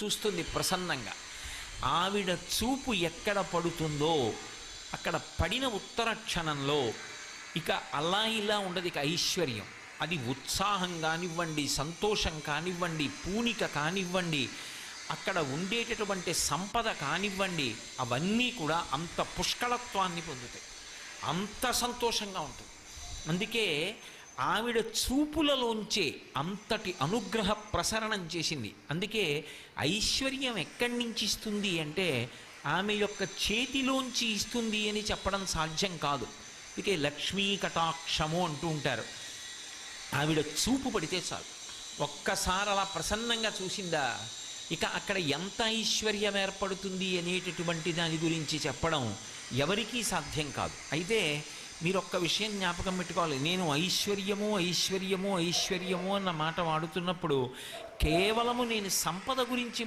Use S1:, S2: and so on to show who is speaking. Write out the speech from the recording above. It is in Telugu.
S1: చూస్తుంది ప్రసన్నంగా. ఆవిడ చూపు ఎక్కడ పడుతుందో అక్కడ పడిన ఉత్తర క్షణంలో ఇక అలా ఇలా ఉండదు, ఇక ఐశ్వర్యం. అది ఉత్సాహం కానివ్వండి, సంతోషం కానివ్వండి, పూనిక కానివ్వండి, అక్కడ ఉండేటటువంటి సంపద కానివ్వండి, అవన్నీ కూడా అంత పుష్కళత్వాన్ని పొందుతాయి, అంత సంతోషంగా ఉంటుంది. అందుకే ఆవిడ చూపులలోంచే అంతటి అనుగ్రహ ప్రసరణం చేసింది. అందుకే ఐశ్వర్యం ఎక్కడి నుంచి ఇస్తుంది అంటే ఆమె యొక్క చేతిలోంచి ఇస్తుంది అని చెప్పడం సాధ్యం కాదు. అందుకే లక్ష్మీ కటాక్షము అంటూ ఉంటారు. ఆవిడ చూపు పడితే చాలు, ఒక్కసారి అలా ప్రసన్నంగా చూసిందా ఇక అక్కడ ఎంత ఐశ్వర్యం ఏర్పడుతుంది అనేటటువంటి దాని గురించి చెప్పడం ఎవరికీ సాధ్యం కాదు. అయితే మీరు ఒక్క విషయం జ్ఞాపకం పెట్టుకోవాలి. నేను ఐశ్వర్యము ఐశ్వర్యము ఐశ్వర్యము అన్న మాట వాడుతున్నప్పుడు కేవలము నేను సంపద గురించి